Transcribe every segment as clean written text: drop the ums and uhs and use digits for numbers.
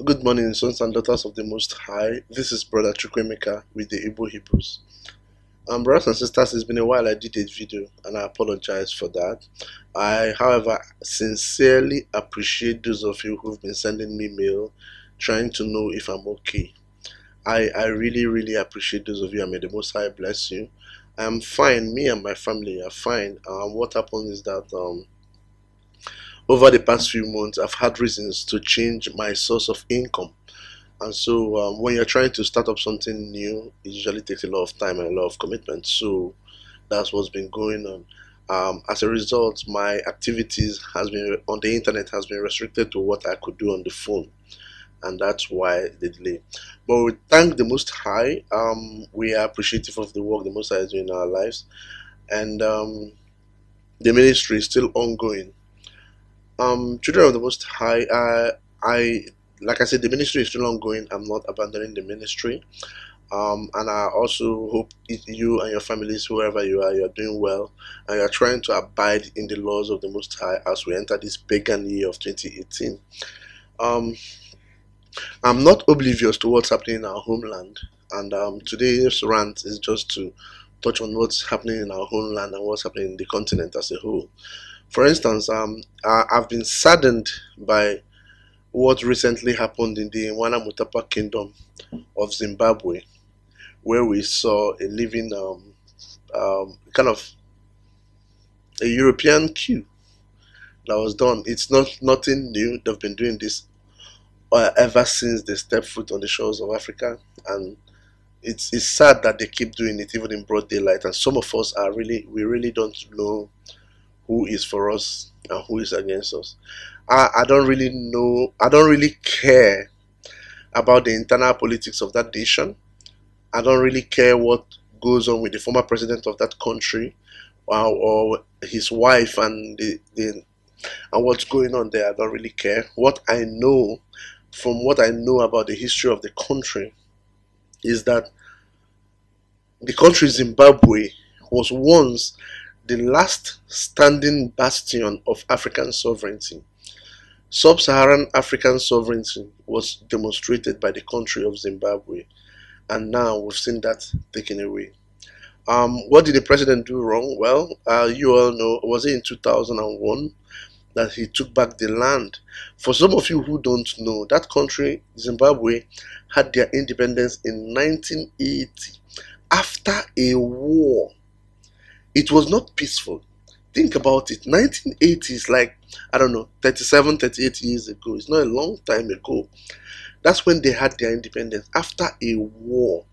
Good morning, sons and daughters of the Most High. This is Brother Chukwemeka with the Igbo Hebrews. Brothers and sisters, it's been a while I did a video and I apologize for that. I, however, sincerely appreciate those of you who've been sending me mail trying to know if I'm okay. I really appreciate those of you, and may the Most High bless you. I'm fine. Me and my family are fine. What happened is that over the past few months, I've had reasons to change my source of income. And so when you're trying to start up something new, it usually takes a lot of time and a lot of commitment. So that's what's been going on. As a result, my activities on the internet has been restricted to what I could do on the phone. And that's why the delay. But we thank the Most High. We are appreciative of the work the Most High is doing in our lives. And the ministry is still ongoing. Children of the Most High, like I said, the ministry is still ongoing. I'm not abandoning the ministry. And I also hope you and your families, whoever you are doing well, and you're trying to abide in the laws of the Most High as we enter this pagan year of 2018. I'm not oblivious to what's happening in our homeland, and today's rant is just to touch on what's happening in our homeland and what's happening in the continent as a whole. For instance, I've been saddened by what recently happened in the Nwana Mutapa Kingdom of Zimbabwe, where we saw a living kind of a European coup that was done. It's nothing new. They've been doing this ever since they stepped foot on the shores of Africa, and it's sad that they keep doing it even in broad daylight. And some of us we really don't know who is for us and who is against us. I don't really know. I don't really care about the internal politics of that nation. I don't really care what goes on with the former president of that country or his wife and and what's going on there. I don't really care. What I know, from what I know about the history of the country, is that the country Zimbabwe was once the last standing bastion of African sovereignty. Sub-Saharan African sovereignty was demonstrated by the country of Zimbabwe, and now we've seen that taken away. What did the president do wrong? Well, you all know, was it in 2001 that he took back the land? For some of you who don't know, that country, Zimbabwe, had their independence in 1980 after a war. It was not peaceful. Think about it. 1980 is like, I don't know, 37, 38 years ago. It's not a long time ago. That's when they had their independence, after a war.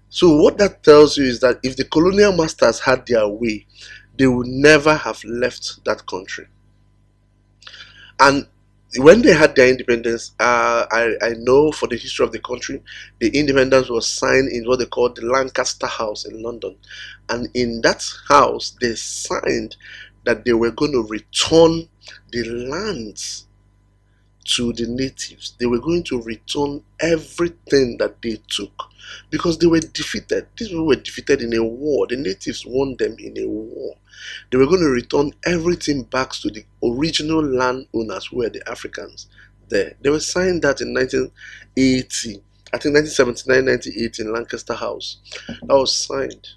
So what that tells you is that if the colonial masters had their way, they would never have left that country. And when they had their independence, I know for the history of the country, the independence was signed in what they call the Lancaster House in London. And in that house, they signed that they were going to return the lands to the natives. They were going to return everything that they took because they were defeated. These people were defeated in a war. The natives won them in a war. They were going to return everything back to the original landowners, who were the Africans there. They were signed that in 1980. I think 1979, 1980 in Lancaster House. That was signed.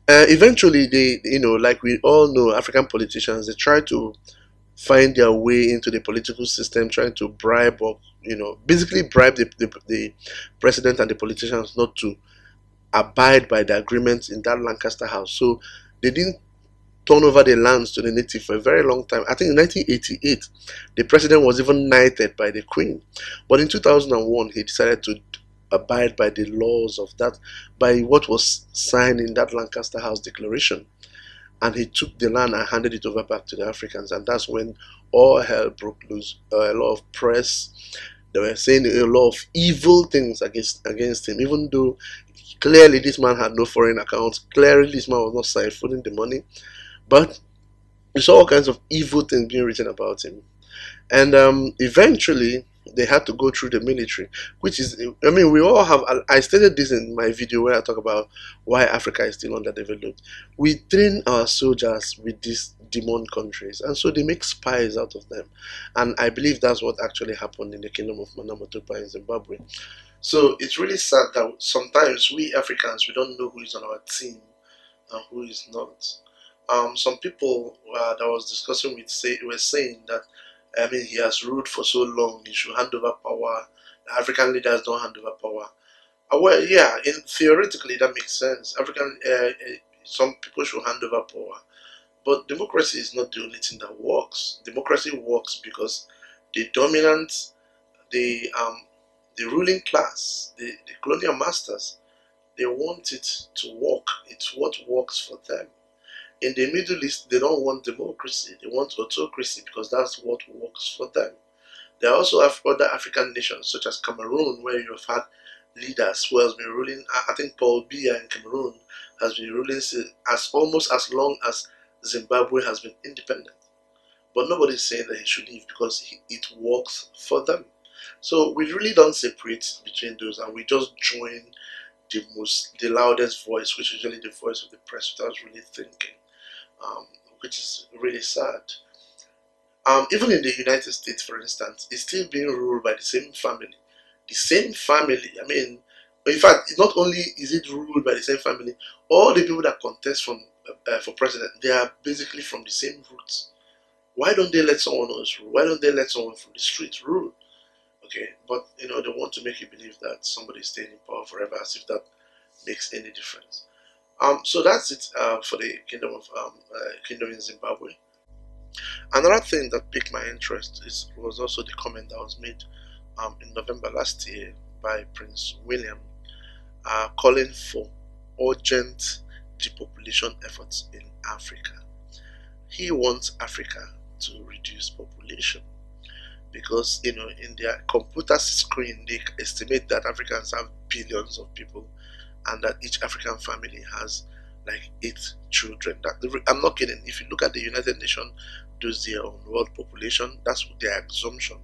Eventually, they, like we all know, African politicians, they try to find their way into the political system, trying to bribe or, basically bribe the president and the politicians not to abide by the agreements in that Lancaster House. So they didn't turn over the lands to the native for a very long time. I think in 1988, the president was even knighted by the Queen. But in 2001, he decided to abide by the laws of that, by what was signed in that Lancaster House Declaration. And he took the land and handed it over back to the Africans. And that's when all hell broke loose. A lot of press, they were saying a lot of evil things against him, even though clearly this man had no foreign accounts. Clearly this man was not siphoning the money. But we saw all kinds of evil things being written about him. And eventually, they had to go through the military, which is, I mean, we all have, I stated this in my video where I talk about why Africa is still underdeveloped. We train our soldiers with these demon countries, and so they make spies out of them. And I believe that's what actually happened in the kingdom of Manamatopa in Zimbabwe. So it's really sad that sometimes we Africans, we don't know who is on our team and who is not. Some people that I was discussing with were saying that, I mean, he has ruled for so long, he should hand over power. The African leaders don't hand over power. Well, yeah, theoretically that makes sense. Some people should hand over power. But democracy is not the only thing that works. Democracy works because the dominant, the ruling class, the colonial masters, they want it to work. It's what works for them. In the Middle East, they don't want democracy. They want autocracy because that's what works for them. There are also other African nations, such as Cameroon, where you have had leaders who has been ruling. I think Paul Biya in Cameroon has been ruling almost as long as Zimbabwe has been independent. But nobody is saying that he should leave because it works for them. So we really don't separate between those, and we just join the loudest voice, which is usually the voice of the press, without really thinking. Which is really sad. Even in the United States, for instance, it's still being ruled by the same family. The same family. I mean, in fact, not only is it ruled by the same family, all the people that contest for president, they are basically from the same roots. Why don't they let someone else rule? Why don't they let someone from the streets rule? Okay, but they want to make you believe that somebody is staying in power forever, as if that makes any difference. So that's it for the kingdom in Zimbabwe. Another thing that piqued my interest was also the comment that was made in November last year by Prince William, calling for urgent depopulation efforts in Africa. He wants Africa to reduce population because in their computer screen they estimate that Africans have billions of people, and that each African family has like 8 children. I'm not kidding. If you look at the United Nations, does their own world population, that's their assumption,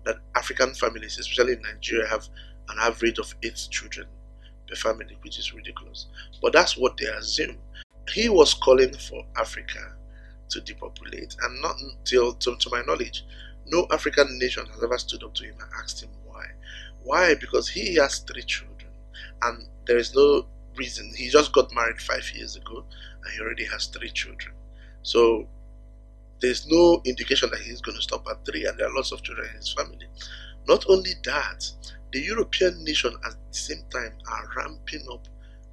that African families, especially in Nigeria, have an average of 8 children per family, which is ridiculous. But that's what they assume. He was calling for Africa to depopulate, and not until, to my knowledge, no African nation has ever stood up to him and asked him why. Why? Because he has 3 children, and there is no reason. He just got married 5 years ago and he already has 3 children. So there's no indication that he's going to stop at 3, and there are lots of children in his family. Not only that, the European nations at the same time are ramping up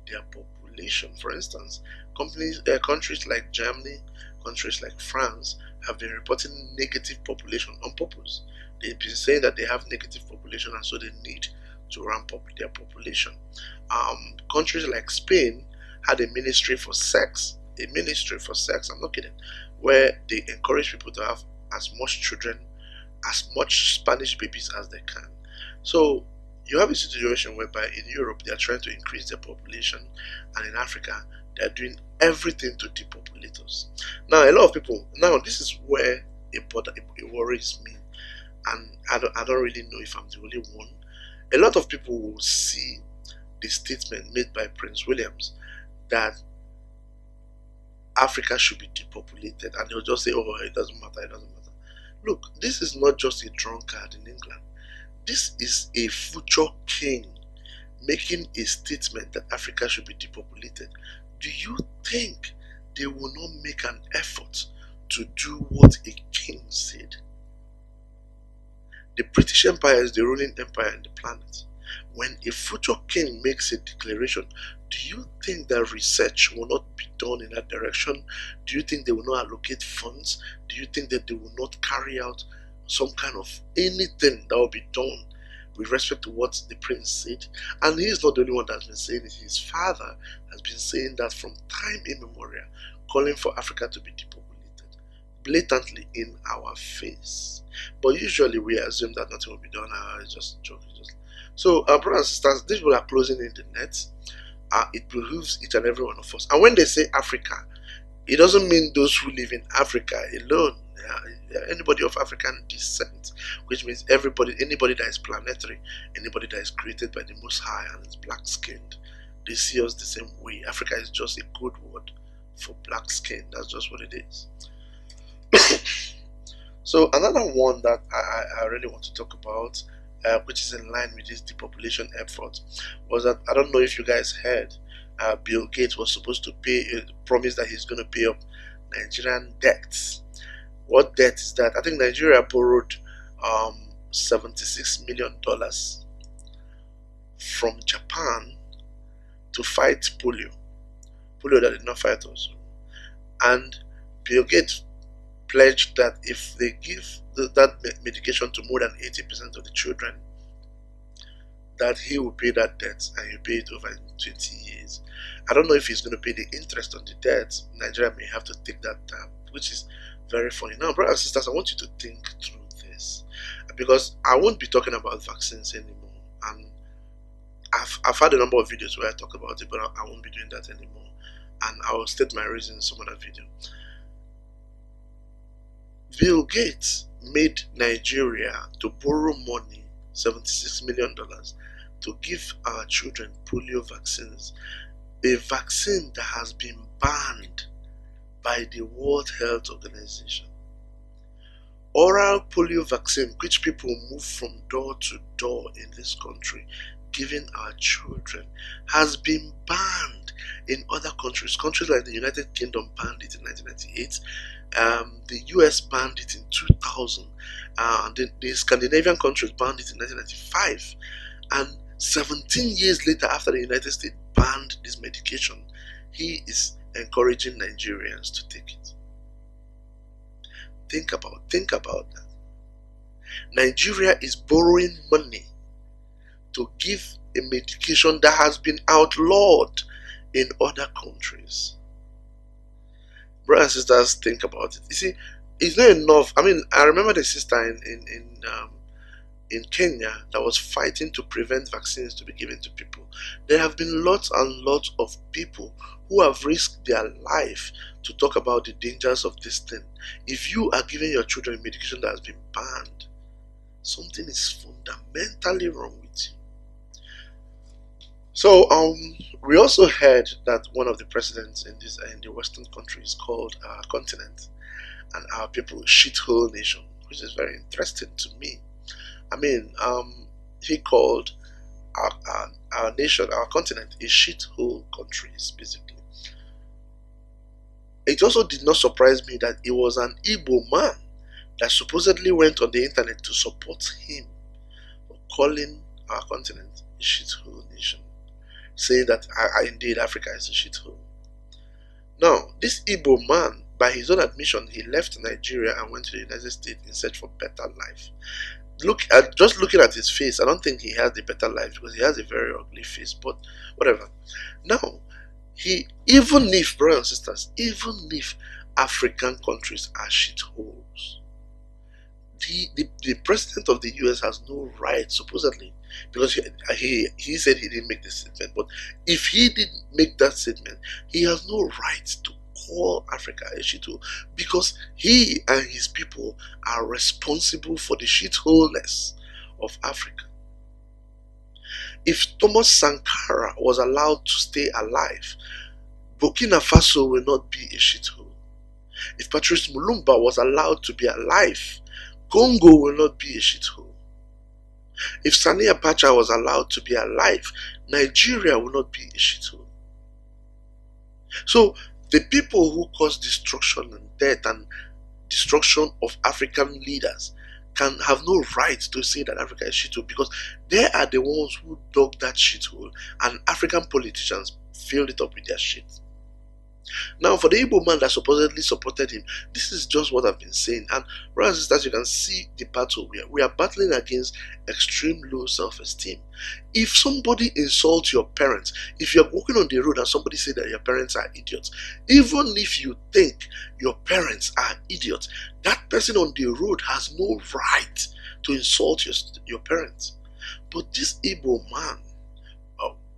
their population. For instance, countries like Germany, countries like France have been reporting negative population on purpose. They've been saying that they have negative population, and so they need to ramp up their population. Countries like Spain had a ministry for sex, I'm not kidding, where they encourage people to have as much children, as much Spanish babies as they can. So you have a situation whereby in Europe they are trying to increase their population, and in Africa they are doing everything to depopulate us. Now a lot of people, this is where it worries me, and I don't really know if I'm the only one. A lot of people will see the statement made by Prince Williams that Africa should be depopulated, and they'll just say, oh, it doesn't matter. Look, this is not just a drunkard in England. This is a future king making a statement that Africa should be depopulated. Do you think they will not make an effort to do what a king said? The British Empire is the ruling empire on the planet. When a future king makes a declaration, do you think that research will not be done in that direction? Do you think they will not allocate funds? Do you think that they will not carry out some kind of anything that will be done with respect to what the prince said? And he is not the only one that has been saying it. His father has been saying that from time immemorial, calling for Africa to be depopulated blatantly in our face. But usually we assume that nothing will be done. It's just joking. So, brothers and sisters, these people are closing in the net. It behooves each and every one of us. And when they say Africa, it doesn't mean those who live in Africa alone. Anybody of African descent, which means anybody that is planetary, anybody that is created by the Most High and is black-skinned, they see us the same way. Africa is just a code word for black skin. That's just what it is. So another one that I really want to talk about, which is in line with this depopulation effort, was that, I don't know if you guys heard, Bill Gates was supposed to promise that he's going to pay up Nigerian debts. What debt is that? I think Nigeria borrowed $76 million from Japan to fight polio that did not fight us. And Bill Gates pledged that if they give that medication to more than 80% of the children, that he will pay that debt, and he'll pay it over 20 years. I don't know if he's going to pay the interest on the debt. Nigeria may have to take that tab, which is very funny. Now, brothers and sisters, I want you to think through this, because I won't be talking about vaccines anymore. And I've had a number of videos where I talk about it, but I won't be doing that anymore. And I will state my reasons in some other video. Bill Gates made Nigeria to borrow money, $76 million, to give our children polio vaccines. A vaccine that has been banned by the World Health Organization. Oral polio vaccine, which people move from door to door in this country, giving our children, has been banned in other countries. Countries like the United Kingdom banned it in 1998. The US banned it in 2000. The Scandinavian countries banned it in 1995. And 17 years later, after the United States banned this medication, he is encouraging Nigerians to take it. Think about that. Nigeria is borrowing money to give a medication that has been outlawed in other countries. Brothers and sisters, think about it. You see, it's not enough. I mean, I remember the sister in Kenya that was fighting to prevent vaccines to be given to people. There have been lots and lots of people who have risked their life to talk about the dangers of this thing. If you are giving your children medication that has been banned, something is fundamentally wrong with you. So we also heard that one of the presidents in the Western countries called our continent and our people shithole nation, which is very interesting to me. I mean, he called our nation, our continent, a shithole countries, basically. It also did not surprise me that it was an Igbo man that supposedly went on the internet to support him for calling our continent a shithole nation, saying that indeed Africa is a shithole. Now, this Igbo man, by his own admission, he left Nigeria and went to the United States in search for better life. Just looking at his face, I don't think he has the better life, because he has a very ugly face, but whatever. Now, even if, brothers and sisters, even if African countries are shitholes, the president of the US has no right, supposedly, because he said he didn't make the statement, but if he didn't make that statement, he has no right to call Africa a shithole, because he and his people are responsible for the shitholeness of Africa. If Thomas Sankara was allowed to stay alive, Burkina Faso will not be a shithole. If Patrice Mulumba was allowed to be alive, Congo will not be a shithole. If Sani Abacha was allowed to be alive, Nigeria will not be a shithole. So the people who cause destruction and death and destruction of African leaders can have no right to say that Africa is shithole, because they are the ones who dug that shithole, and African politicians filled it up with their shit. Now, for the Igbo man that supposedly supported him, this is just what I've been saying. And brothers and sisters, you can see the battle. We are battling against extreme low self-esteem. If somebody insults your parents, if you're walking on the road and somebody says that your parents are idiots, even if you think your parents are idiots, that person on the road has no right to insult your parents. But this Igbo man,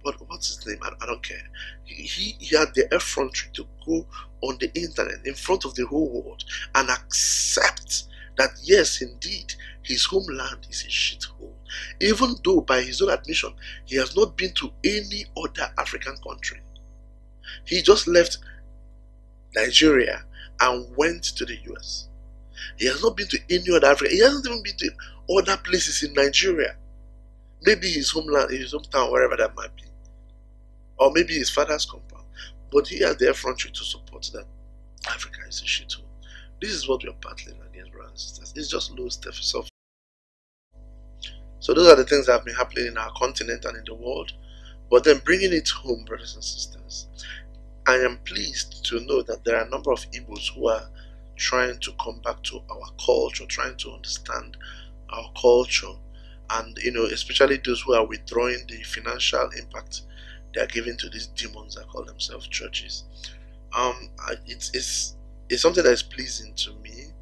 but what's his name? I don't care. He had the effrontery to go on the internet in front of the whole world and accept that yes, indeed, his homeland is a shithole. Even though, by his own admission, he has not been to any other African country. He just left Nigeria and went to the US. He has not been to any other Africa. He hasn't even been to other places in Nigeria. Maybe his homeland, his hometown, wherever that might be. Or maybe his father's compound. But he has the effrontery to support that Africa is a shithole. This is what we are battling against, brothers and sisters. It's just low self. So those are the things that have been happening in our continent and in the world. But then bringing it home, brothers and sisters, I am pleased to know that there are a number of Igbos who are trying to come back to our culture, trying to understand our culture, and especially those who are withdrawing the financial impact they are giving to these demons that call themselves churches. It's something that is pleasing to me.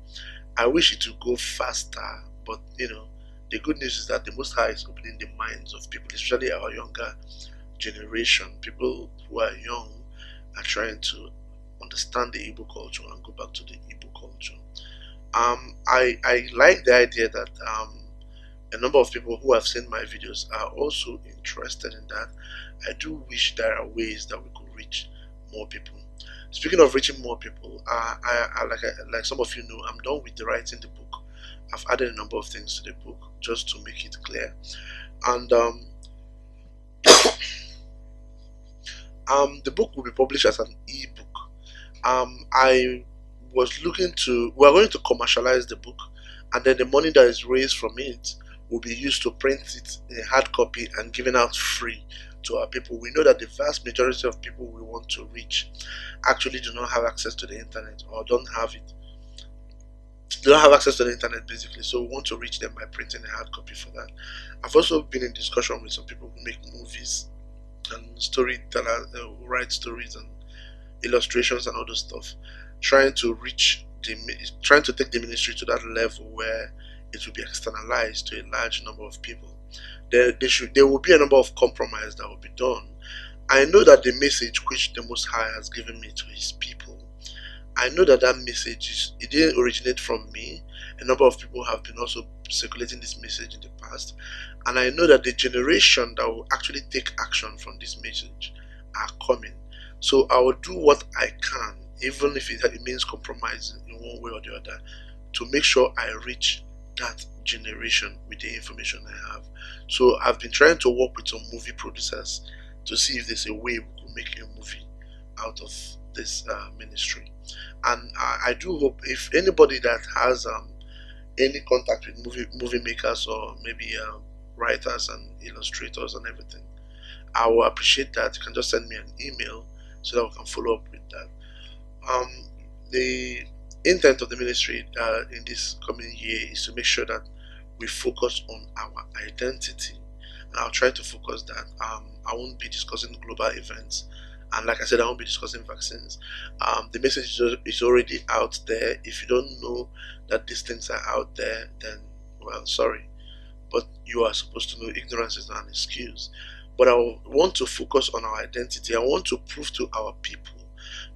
I wish it would go faster, but the good news is that the Most High is opening the minds of people, especially our younger generation. People who are young are trying to understand the Igbo culture and go back to the Igbo culture. I like the idea that a number of people who have seen my videos are also interested in that. I do wish there are ways that we could reach more people. Speaking of reaching more people, like some of you know, I'm done with writing the book. I've added a number of things to the book just to make it clear, and the book will be published as an ebook. I was looking to, we're going to commercialize the book, and then the money that is raised from it will be used to print it in hard copy and given out free to our people. We know that the vast majority of people we want to reach actually do not have access to the internet, or don't have it. They don't have access to the internet basically, so we want to reach them by printing a hard copy for that. I've also been in discussion with some people who make movies and storytellers, who write stories and illustrations and other stuff, trying to take the ministry to that level where it will be externalized to a large number of people. There will be a number of compromise that will be done. I know that the message which the Most High has given me to His people, I know that message it didn't originate from me. A number of people have been also circulating this message in the past, and I know that the generation that will actually take action from this message are coming. So I will do what I can, even if it means compromising in one way or the other, to make sure I reach that generation with the information I have. So I've been trying to work with some movie producers to see if there's a way we could make a movie out of this ministry. And I do hope if anybody that has any contact with movie makers, or maybe writers and illustrators and everything, I will appreciate that. You can just send me an email so that we can follow up with that. The intent of the ministry in this coming year is to make sure that we focus on our identity, and I'll try to focus that. I won't be discussing global events, and like I said, I won't be discussing vaccines. The message is already out there. If you don't know that these things are out there, then well, sorry, but you are supposed to know. Ignorance is not an excuse. But I want to focus on our identity. I want to prove to our people,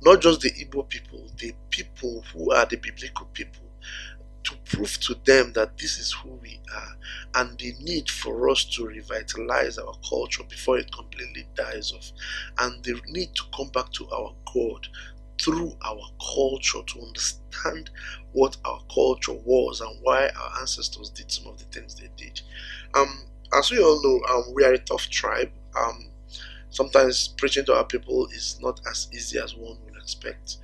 not just the Igbo people, the people who are the biblical people, to prove to them that this is who we are, and the need for us to revitalize our culture before it completely dies off, and the need to come back to our God through our culture, to understand what our culture was and why our ancestors did some of the things they did. As we all know, we are a tough tribe. Sometimes preaching to our people is not as easy as one would expect.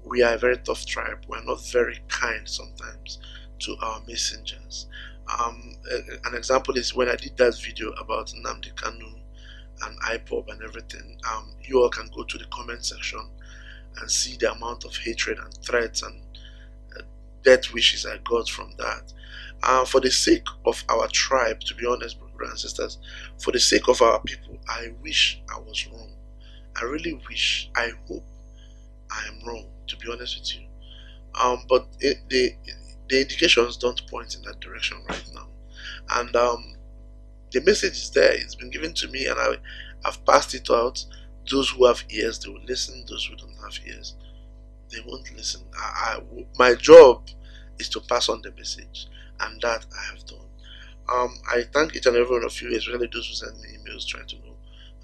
We are a very tough tribe. We are not very kind sometimes to our messengers. An example is when I did that video about Nnamdi Kanu and IPOB and everything. You all can go to the comment section and see the amount of hatred and threats and death wishes I got from that. For the sake of our tribe, to be honest, brothers and sisters, for the sake of our people, I wish I was wrong. I really wish, I hope I am wrong, to be honest with you. But the indications don't point in that direction right now. And the message is there. It's been given to me, and I've passed it out. Those who have ears, they will listen. Those who don't have ears, they won't listen. My job is to pass on the message, and that I have done. I thank each and every one of you, especially those who send me emails trying to know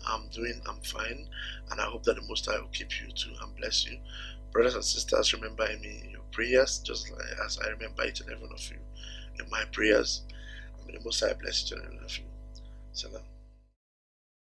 how I'm doing. I'm fine, and I hope that the Most High will keep you too and bless you. Brothers and sisters, remember me in your prayers, just like as I remember each and every one of you in my prayers. I mean, the Most High bless each and every one of you. Salam.